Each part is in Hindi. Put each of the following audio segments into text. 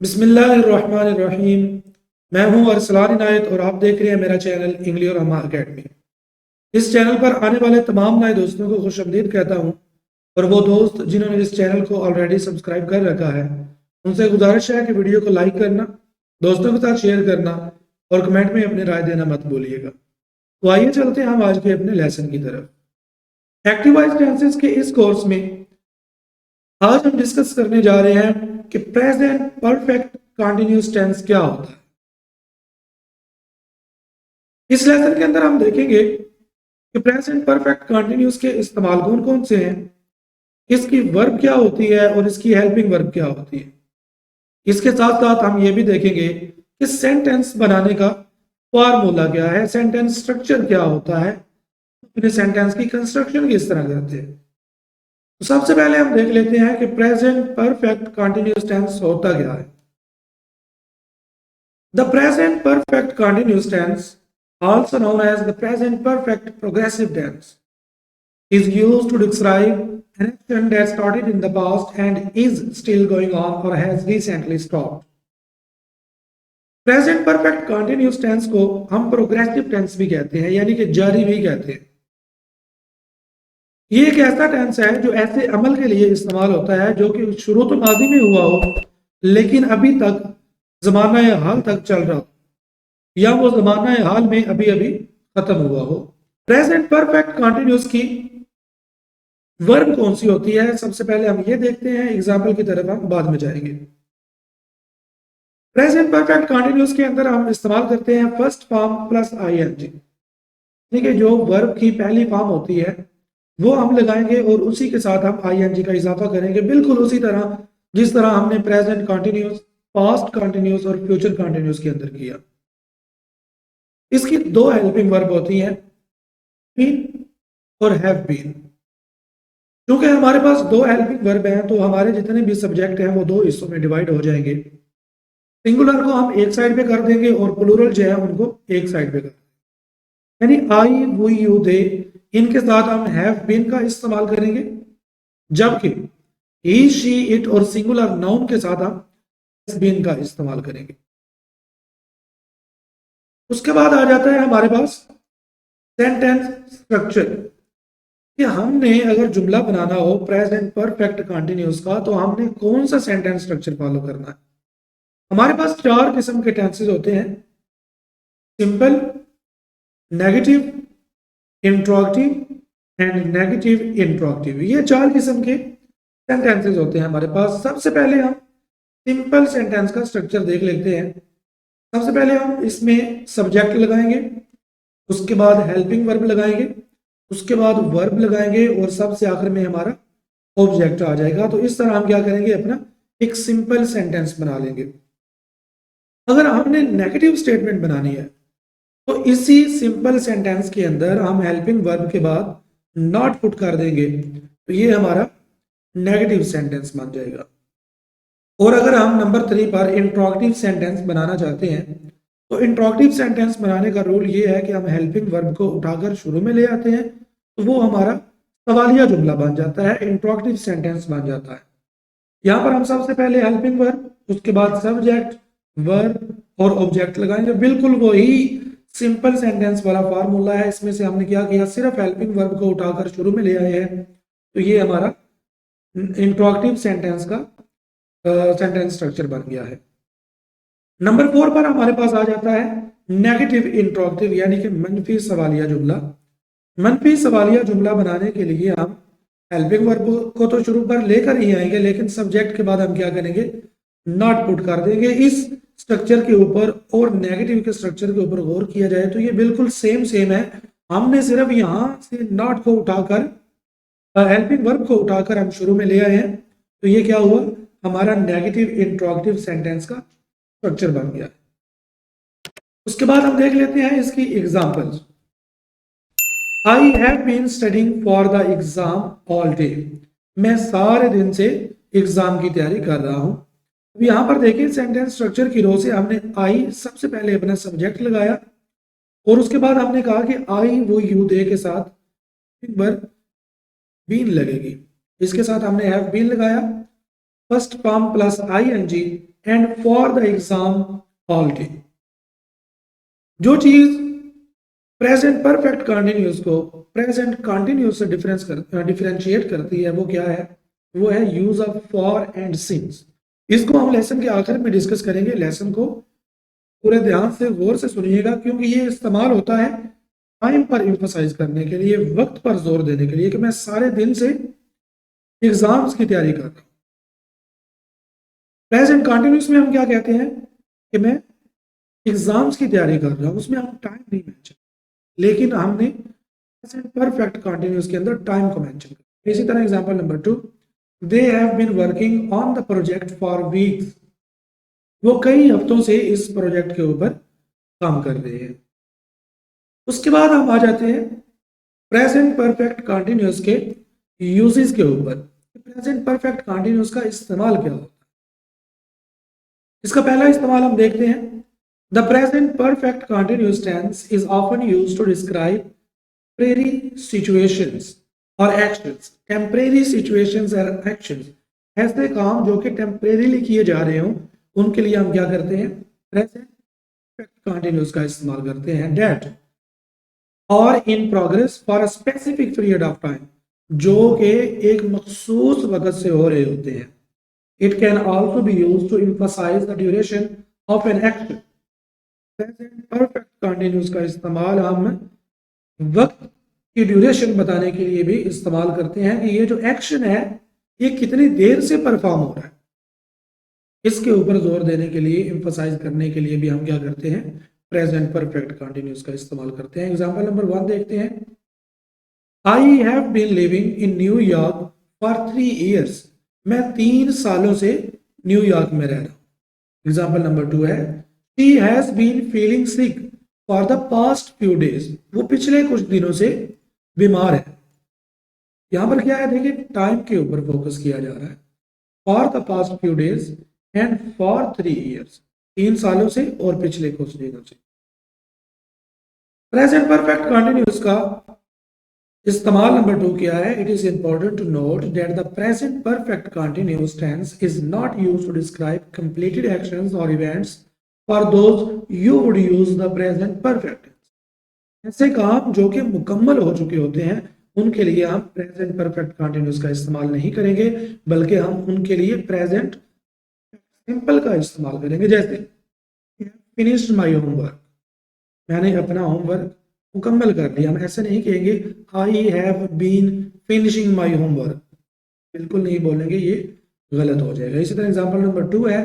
बिस्मिल्लाहिर्रहमानिर्रहीम। मैं हूं अरसलान इनायत और आप देख रहे हैं मेरा चैनल इंग्लिश और अमा अकेडमी। इस चैनल पर आने वाले तमाम नए दोस्तों को खुशामदीद कहता हूं और वो दोस्त जिन्होंने इस चैनल को ऑलरेडी सब्सक्राइब कर रखा है उनसे गुजारिश है कि वीडियो को लाइक करना, दोस्तों के साथ शेयर करना और कमेंट में अपनी राय देना मत भूलिएगा। तो आइए चलते हैं हम आज के अपने लेसन की तरफ। एक्टिवाइज टेंसेस के इस कोर्स में आज हम डिस्कस करने जा रहे हैं कि प्रेजेंट परफेक्ट कंटिन्यूअस टेंस क्या होता है। इस लेसन के अंदर हम देखेंगे कि प्रेजेंट परफेक्ट कंटिन्यूअस के इस्तेमाल कौन कौन से हैं, इसकी वर्ब क्या होती है और इसकी हेल्पिंग वर्ब क्या होती है। इसके साथ साथ हम ये भी देखेंगे कि सेंटेंस बनाने का फॉर्मूला क्या है, सेंटेंस स्ट्रक्चर क्या होता है, अपने सेंटेंस की कंस्ट्रक्शन किस तरह करते हैं। तो सबसे पहले हम देख लेते हैं कि प्रेजेंट परफेक्ट कंटिन्यूअस टेंस होता क्या है। The present perfect continuous tense, also known as the present perfect progressive tense, is used to describe an action that started in the past and is still going on or has recently stopped. Present perfect continuous tense को हम प्रोग्रेसिव टेंस भी कहते हैं, यानी कि जारी भी कहते हैं। ये एक ऐसा टेंस है जो ऐसे अमल के लिए इस्तेमाल होता है जो कि शुरू तो माजी में हुआ हो लेकिन अभी तक जमाना या हाल तक चल रहा हो, या वो जमाना हाल में अभी अभी खत्म हुआ हो। प्रेजेंट परफेक्ट कंटिन्यूअस की वर्ब कौन सी होती है, सबसे पहले हम ये देखते हैं, एग्जाम्पल की तरफ हम बाद में जाएंगे। प्रेजेंट परफेक्ट कंटिन्यूअस के अंदर हम इस्तेमाल करते हैं फर्स्ट फॉर्म प्लस आईएनजी, यानी कि जो वर्ब की पहली फॉर्म होती है वो हम लगाएंगे और उसी के साथ हम आईएनजी का इजाफा करेंगे, बिल्कुल उसी तरह जिस तरह हमने प्रेजेंट कंटिन्यूअस, पास्ट कंटिन्यूअस और फ्यूचर कंटिन्यूअस के अंदर किया। इसकी दो हेल्पिंग वर्ब होती हैं, बीन और हैव बीन। क्योंकि हमारे पास दो हेल्पिंग वर्ब हैं तो हमारे जितने भी सब्जेक्ट हैं वो दो हिस्सों में डिवाइड हो जाएंगे। सिंगुलर को हम एक साइड पे कर देंगे और प्लूरल जो है उनको एक साइड पे कर देंगे, यानी आई वी यू दे, इनके साथ हम हैव बीन का इस्तेमाल करेंगे, जबकि ही शी इट और सिंगुलर नाउन के साथ हम हैज बीन का इस्तेमाल करेंगे। उसके बाद आ जाता है हमारे पास सेंटेंस स्ट्रक्चर, कि हमने अगर जुमला बनाना हो प्रेजेंट परफेक्ट कंटिन्यूअस का तो हमने कौन सा सेंटेंस स्ट्रक्चर फॉलो करना है। हमारे पास चार किस्म के टेंसेस होते हैं, simple, negative, interrogative and negative interrogative. ये चार किस्म के सेंटेंसेस होते हैं हमारे पास। सबसे पहले हम सिंपल सेंटेंस का स्ट्रक्चर देख लेते हैं। सबसे पहले हम इसमें सब्जेक्ट लगाएंगे, उसके बाद हेल्पिंग वर्ब लगाएंगे, उसके बाद वर्ब लगाएंगे और सबसे आखिर में हमारा ऑब्जेक्ट आ जाएगा। तो इस तरह हम क्या करेंगे, अपना एक सिंपल सेंटेंस बना लेंगे। अगर हमने नेगेटिव स्टेटमेंट बनानी है तो इसी सिंपल सेंटेंस के अंदर हम हेल्पिंग वर्ब के बाद नॉट पुट कर देंगे, तो ये हमारा नेगेटिव सेंटेंस बन जाएगा। और अगर हम नंबर 3 पर इंट्रोगेटिव सेंटेंस बनाना चाहते हैं तो इंट्रोगेटिव सेंटेंस बनाने का रूल ये है कि हम हेल्पिंग वर्ब को उठाकर शुरू में ले आते हैं, तो वो हमारा सवालिया जुमला बन जाता है, इंट्रोगेटिव सेंटेंस बन जाता है। यहाँ पर हम सबसे पहले हेल्पिंग वर्ब, उसके बाद सब्जेक्ट, वर्ब और ऑब्जेक्ट लगाएंगे। बिल्कुल वही सिंपल सेंटेंस वाला फार्मूला है, इसमें से हमने क्या किया, सिर्फ हेल्पिंग वर्ब को उठाकर शुरू में ले आए हैं, तो ये हमारा इंट्रोगेटिव सेंटेंस का सेंटेंस स्ट्रक्चर बन गया है। नंबर 4 पर हमारे पास आ जाता है नेगेटिव इंट्रोगेटिव, यानी कि मनफी सवालिया जुमला। मनफी सवालिया जुमला बनाने के लिए हम हेल्पिंग वर्ब को तो शुरू पर लेकर ही आएंगे, लेकिन सब्जेक्ट के बाद हम क्या करेंगे, नॉट पुट कर देंगे। इस स्ट्रक्चर के ऊपर और नेगेटिव के स्ट्रक्चर के ऊपर गौर किया जाए तो ये बिल्कुल सेम है। हमने सिर्फ यहां से नॉट को उठाकर, हेल्पिंग वर्ब को उठाकर हम शुरू में ले आए हैं, तो ये क्या हुआ, हमारा नेगेटिव इंट्रोगेटिव सेंटेंस का स्ट्रक्चर बन गया। उसके बाद हम देख लेते हैं इसकी examples. I have been studying for the exam all day, मैं सारे दिन से एग्जाम की तैयारी कर रहा हूं। अब यहां पर देखिए सेंटेंस स्ट्रक्चर की रो से हमने आई सबसे पहले अपना सब्जेक्ट लगाया और उसके बाद हमने कहा कि आई वो यू दे के साथ वर्ब बीन लगेगी, इसके साथ हमने हैव बीन लगाया first form plus ING and for the exam all day. जो चीज प्रेजेंट परफेक्ट कंटिन्यूस को प्रेजेंट कंटिन्यूस से डिफरेंशिएट करती है वो क्या है? वो है use of for and since. इसको हम लेसन के आखिर में डिस्कस करेंगे। लेसन को पूरे ध्यान से गौर से सुनिएगा क्योंकि ये इस्तेमाल होता है टाइम पर इंफोसाइज करने के लिए, वक्त पर जोर देने के लिए कि मैं सारे दिन से एग्जाम्स की तैयारी कर रहा हूँ। प्रेजेंट कंटिन्यूस में हम क्या कहते हैं कि मैं एग्जाम्स की तैयारी कर रहा हूँ, उसमें हम टाइम नहीं मेंशन, लेकिन हमने परफेक्ट कंटिन्यूस के अंदर टाइम को मेंशन किया। इसी तरह example number 2, they have been working on the project for weeks. वो कई हफ्तों से इस प्रोजेक्ट के ऊपर काम कर रहे हैं। उसके बाद हम आ जाते हैं प्रेजेंट परफेक्ट कंटिन्यूस के यूजेस के ऊपर। प्रेजेंट परफेक्ट कंटिन्यूस का इस्तेमाल क्या होता है? इसका पहला इस्तेमाल हम देखते हैं। The present perfect continuous tense is often used to describe temporary situations और एक्शंस। टेम्परेरी सिचुएशंस और एक्शंस, ऐसे काम जो कि टेम्परेरीली किए जा रहे हों, उनके लिए हम क्या करते हैं? प्रेजेंट परफेक्ट कंटिन्यूस का इस्तेमाल करते हैं। दैट और in progress for a specific period of time, जो कि एक मखसूस वक्त से हो रहे होते हैं। It can also be use to emphasise the duration of an action. Present perfect continuous का इस्तेमाल हम वक्त की ड्यूरेशन बताने के लिए भी इस्तेमाल करते हैं कि ये जो एक्शन है ये कितनी देर से परफॉर्म हो रहा है। इसके ऊपर जोर देने के लिए, एम्फसाइज करने के लिए भी हम क्या करते हैं? प्रेजेंट परफेक्ट कंटिन्यूस का इस्तेमाल करते हैं। एग्जांपल नंबर 1 देखते हैं। I have been living in New York for 3 years। मैं 3 सालों से न्यूयॉर्क में रह रहा हूँ। एग्जांपल नंबर 2 है, she has been feeling sick for the past few days. वो पिछले कुछ दिनों से बीमार है। यहां पर क्या है? देखिए, टाइम के ऊपर फोकस किया जा रहा है। For the past few days and for 3 years, 3 सालों से और पिछले कुछ दिनों से। प्रेजेंट परफेक्ट कंटिन्यूस का इस्तेमाल नंबर 2 क्या है? It is important to note that the present perfect continuous tense is not used to describe completed actions और events for those you would use the present perfect. ऐसे काम जो कि मुकम्मल हो चुके होते हैं उनके लिए हम प्रेजेंट परफेक्ट कंटिन्यूस का इस्तेमाल नहीं करेंगे, बल्कि हम उनके लिए प्रेजेंट सिंपल का इस्तेमाल करेंगे। जैसे फिनिश्ड माय होमवर्क, मैंने अपना होमवर्क मुकम्मल कर लिया। हम ऐसे नहीं कहेंगे I have been finishing my homework, बिल्कुल नहीं बोलेंगे, ये गलत हो जाएगा। इसी तरह एग्जांपल नंबर 2 है,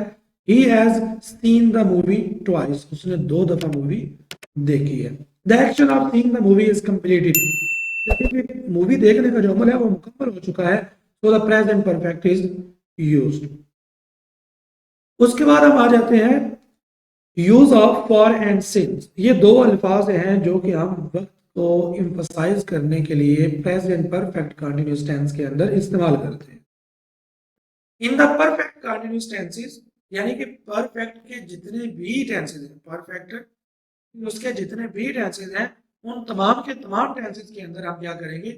he has seen the movie twice. उसने 2 दफा मूवी देखी है। The action of seeing the movie is completed. देखिए, मूवी देखने का जो अमल है वो मुकम्मल हो चुका है, तो the present perfect is used. उसके बाद हम आ जाते हैं use of for and since. ये 2 अल्फाज हैं जो कि हम वक्त को एम्फसाइज करने के लिए प्रेजेंट परफेक्ट कंटिन्यूअस टेंस के अंदर इस्तेमाल करते हैं। In the perfect continuous tenses, यानी कि परफेक्ट के जितने भी टेंसेस हैं, परफेक्ट उसके जितने भी टेंसेस हैं, उन तमाम के तमाम टेंसेस के अंदर हम क्या करेंगे?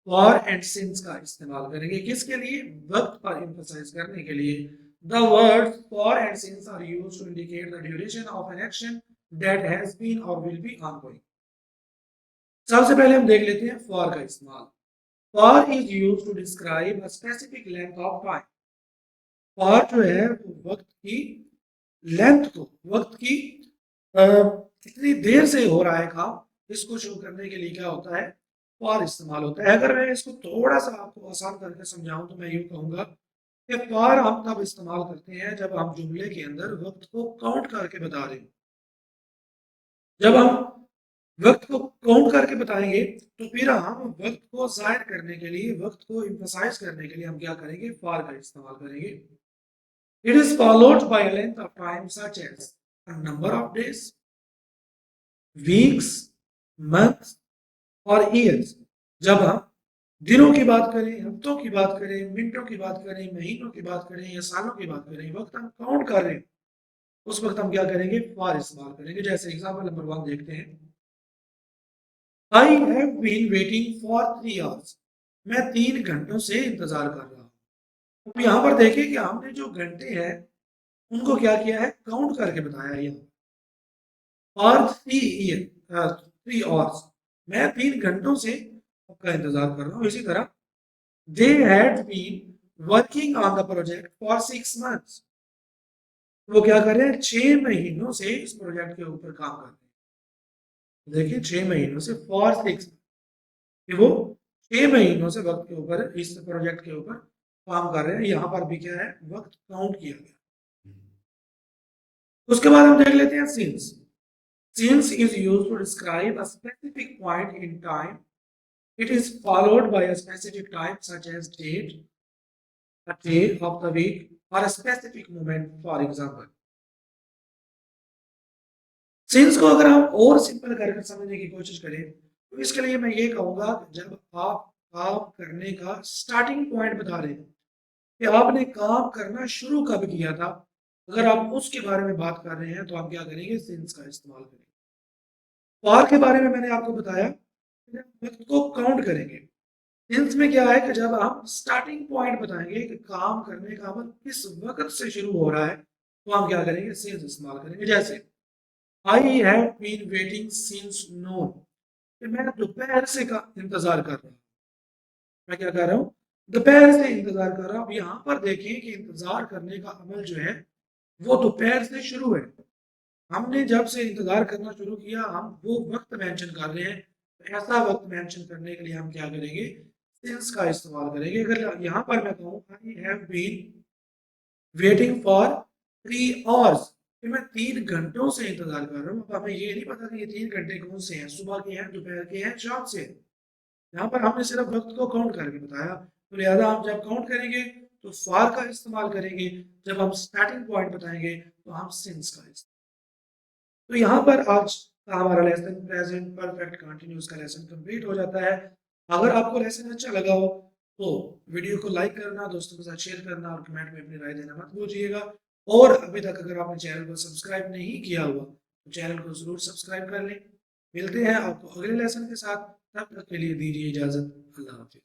फॉर एंड सिंस का इस्तेमाल करेंगे। किसके लिए? वक्त पर एम्फसाइज करने के लिए। The words for and since are used to indicate the duration of an action that has been और विल बी ऑनगोइंग। सबसे पहले हम देख लेते हैं फॉर का इस्तेमाल। For is used to describe a specific length of time. For जो है वो वक्त की लेंथ को, वक्त की कितनी देर से हो रहा है काम, इसको शो करने के लिए क्या होता है? फॉर इस्तेमाल होता है। अगर मैं इसको थोड़ा सा आपको आसान करके समझाऊं तो मैं यूं कहूंगा कि फॉर हम तब इस्तेमाल करते हैं जब हम जुमले के अंदर वक्त को काउंट करके बता रहे हैं। जब हम वक्त को काउंट करके बताएंगे तो फिर हम वक्त को जाहिर करने के लिए, वक्त को एम्फसाइज करने के लिए हम क्या करेंगे? फॉर का इस्तेमाल करेंगे। It is followed by a length of time such as a number of days, weeks, months और ईयर्स। जब हम दिनों की बात करें, हफ्तों की बात करें, मिनटों की बात करें, महीनों की बात करें या सालों की बात करें, वक्त हम काउंट कर रहे हैं, उस वक्त हम क्या करेंगे? फॉर इस्तेमाल करेंगे। जैसे एग्जांपल नंबर 1 देखते हैं। I have been waiting for 3 hours। मैं 3 घंटों से इंतजार कर रहा हूँ। अब यहाँ पर देखिए कि हमने जो घंटे हैं उनको क्या किया है, काउंट करके बताया है यहाँ और 3 आवर्स, मैं 3 घंटों से आपका इंतजार कर रहा हूँ। इसी तरह they had been working on the project for 6 months, वो क्या कर रहे हैं, 6 महीनों से इस प्रोजेक्ट के ऊपर काम कर रहे हैं। देखिए 6 महीनों से, फॉर 6, कि वो 6 महीनों से वक्त के ऊपर, इस प्रोजेक्ट के ऊपर काम कर रहे हैं। यहाँ पर भी क्या है, वक्त काउंट किया गया। उसके बाद हम देख लेते हैं since. Since is used to describe a specific point in time. It is followed by a specific time such as date, a day of the week, or a specific moment, for example. Since को अगर हम और सिंपल करके समझने की कोशिश करें तो इसके लिए मैं ये कहूंगा, जब आप काम करने का स्टार्टिंग पॉइंट बता रहे हैं कि आपने काम करना शुरू कब किया था, अगर आप उसके बारे में बात कर रहे हैं तो आप क्या करेंगे, सिंस का इस्तेमाल करेंगे। फॉर के बारे में मैंने आपको बताया, वक्त को काउंट करेंगे। सिंस में क्या है कि जब हम स्टार्टिंग पॉइंट बताएंगे कि काम करने का अमल किस वक्त से शुरू हो रहा है तो हम क्या करेंगे, सिंस इस्तेमाल करेंगे। जैसे I have been waiting since noon, कि मैं दोपहर से का इंतजार कर रहा हूँ। मैं क्या कर रहा हूँ, दोपहर से इंतजार कर रहा हूँ। अब यहाँ पर देखिए कि इंतजार करने का अमल जो है वो दोपहर से शुरू है। हमने जब से इंतजार करना शुरू किया, हम वो वक्त मेंशन कर रहे हैं, तो ऐसा वक्त मेंशन करने के लिए हम क्या करेंगे, सिंस का इस्तेमाल करेंगे। अगर यहाँ पर मैं कहूँ I have been waiting for 3 hours, कि मैं 3 घंटों से इंतजार कर रहा हूँ। अब हमें ये नहीं पता कि ये 3 घंटे कौन से हैं, सुबह के हैं, दोपहर के हैं, शाम से। यहाँ पर हमने सिर्फ वक्त को काउंट करके बताया, तो लिहाजा हम जब काउंट करेंगे तो फॉर का इस्तेमाल करेंगे, जब हम स्टार्टिंग पॉइंट बताएंगे तो हम सिंस का इस्तेमाल। तो यहाँ पर आज का हमारा लेसन प्रेजेंट परफेक्ट कंटिन्यूस का लेसन कंप्लीट हो जाता है। अगर आपको लेसन अच्छा लगा हो तो वीडियो को लाइक करना, दोस्तों के साथ शेयर करना और कमेंट में अपनी राय देना मत भूलिएगा। और अभी तक अगर आपने चैनल को सब्सक्राइब नहीं किया हुआ तो चैनल को जरूर सब्सक्राइब कर लें। मिलते हैं आपको अगले लेसन के साथ, तब तक के लिए दीजिए इजाजत। अल्लाह हाफिज।